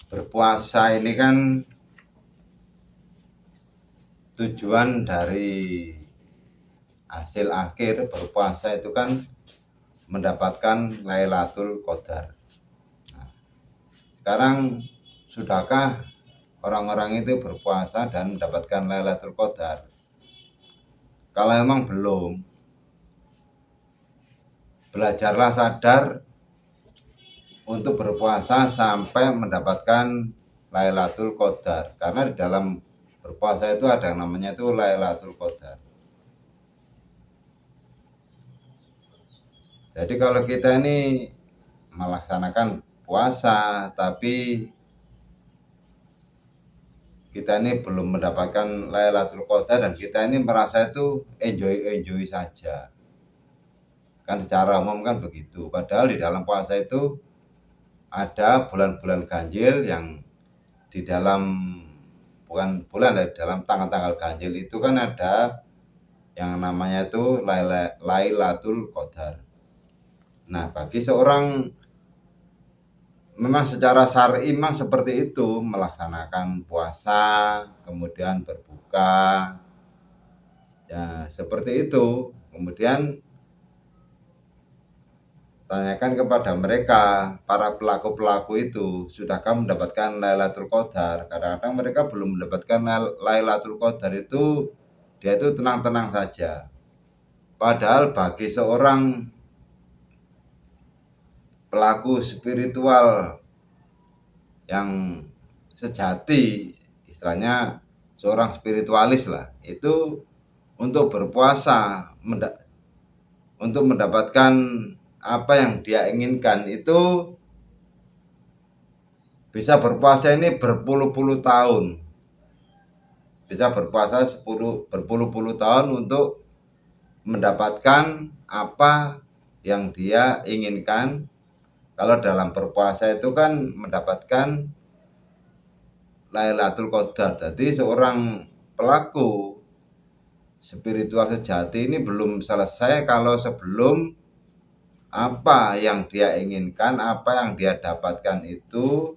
Berpuasa ini kan tujuan dari hasil akhir berpuasa itu kan mendapatkan Lailatul Qadar. Nah, sekarang sudahkah orang-orang itu berpuasa dan mendapatkan Lailatul Qadar? Kalau memang belum, belajarlah sadar untuk berpuasa sampai mendapatkan Lailatul Qadar. Karena di dalam berpuasa itu ada yang namanya itu Lailatul Qadar. Jadi kalau kita ini melaksanakan puasa tapi kita ini belum mendapatkan Lailatul Qadar dan kita ini merasa itu enjoy saja. Kan secara umum kan begitu. Padahal di dalam puasa itu ada bulan-bulan ganjil yang di dalam, bukan bulan, dari dalam tanggal-tanggal ganjil itu kan ada yang namanya itu Lailatul Qadar. Nah, bagi seorang memang secara syar'i memang seperti itu, melaksanakan puasa, kemudian berbuka, ya seperti itu. Kemudian tanyakan kepada mereka, para pelaku-pelaku itu, sudahkah mendapatkan Lailatul Qadar? Kadang-kadang mereka belum mendapatkan Lailatul Qadar itu, dia itu tenang-tenang saja. Padahal bagi seorang pelaku spiritual yang sejati, istilahnya seorang spiritualis lah, itu untuk berpuasa untuk mendapatkan apa yang dia inginkan itu bisa berpuasa ini berpuluh-puluh tahun, bisa berpuasa berpuluh-puluh tahun untuk mendapatkan apa yang dia inginkan. Kalau dalam berpuasa itu kan mendapatkan Lailatul Qadar. Jadi seorang pelaku spiritual sejati ini belum selesai kalau sebelum apa yang dia inginkan, apa yang dia dapatkan itu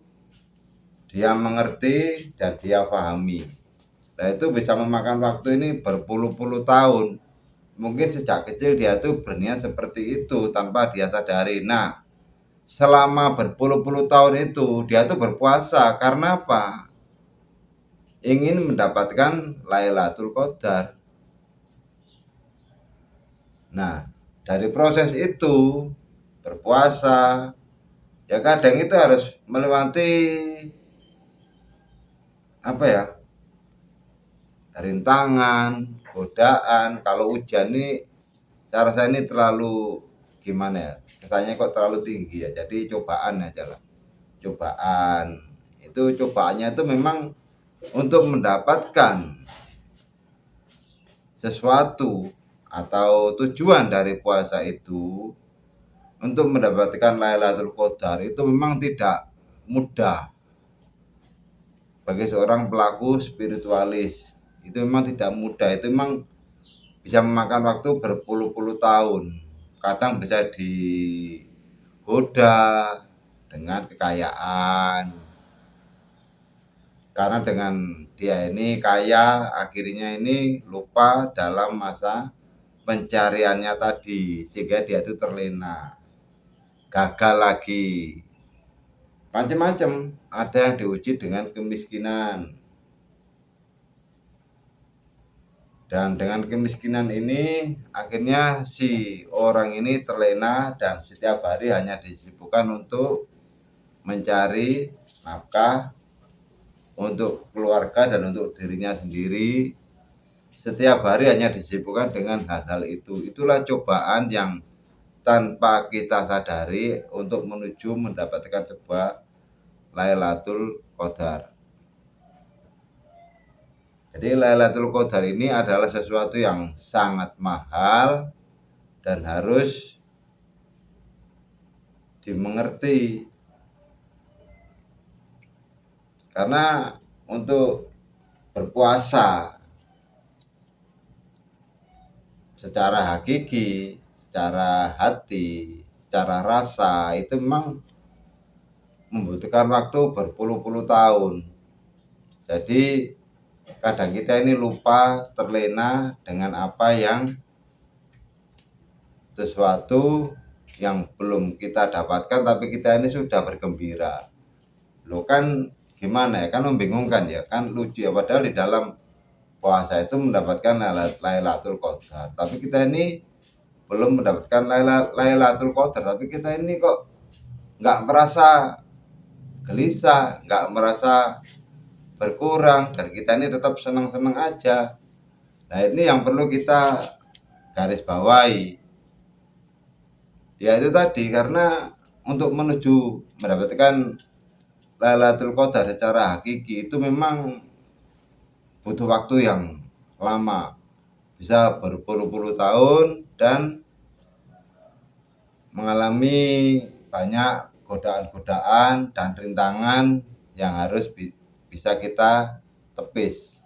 dia mengerti dan dia pahami. Nah, itu bisa memakan waktu ini berpuluh-puluh tahun. Mungkin sejak kecil dia tuh berniat seperti itu tanpa dia sadari. Nah, selama berpuluh-puluh tahun itu dia tuh berpuasa karena apa? Ingin mendapatkan Lailatul Qadar. Nah, dari proses itu berpuasa ya kadang itu harus melewati apa ya, rintangan, godaan. Kalau hujan ini cara saya ini terlalu gimana ya, kesannya kok terlalu tinggi ya, jadi cobaan aja lah. Cobaan itu, cobaannya itu memang untuk mendapatkan sesuatu atau tujuan dari puasa itu untuk mendapatkan Lailatul Qadar itu memang tidak mudah bagi seorang pelaku spiritualis. Itu memang tidak mudah, itu memang bisa memakan waktu berpuluh-puluh tahun. Kadang bisa digoda dengan kekayaan, karena dengan dia ini kaya akhirnya ini lupa dalam masa pencariannya tadi, sehingga dia itu terlena, gagal lagi, macam-macam. Ada yang diuji dengan kemiskinan, dan dengan kemiskinan ini akhirnya si orang ini terlena dan setiap hari hanya disibukkan untuk mencari nafkah untuk keluarga dan untuk dirinya sendiri. Setiap hari hanya disibukkan dengan hal-hal itu. Itulah cobaan yang tanpa kita sadari untuk menuju mendapatkan sebuah Lailatul Qadar. Jadi Lailatul Qadar ini adalah sesuatu yang sangat mahal dan harus dimengerti. Karena untuk berpuasa secara hakiki, secara hati, secara rasa itu memang membutuhkan waktu berpuluh-puluh tahun. Jadi kadang kita ini lupa, terlena dengan apa yang sesuatu yang belum kita dapatkan, tapi kita ini sudah bergembira. Lo kan gimana ya, kan membingungkan ya, kan lucu ya, padahal di dalam puasa itu mendapatkan Lailatul Qadar, tapi kita ini belum mendapatkan Lailatul Qadar, tapi kita ini kok nggak merasa gelisah, nggak merasa berkurang, dan kita ini tetap senang-senang aja. Nah, ini yang perlu kita garis bawahi. Ya itu tadi, karena untuk menuju mendapatkan Lailatul Qadar secara hakiki itu memang butuh waktu yang lama, bisa berpuluh-puluh tahun, dan mengalami banyak godaan-godaan dan rintangan yang harus bisa kita tepis.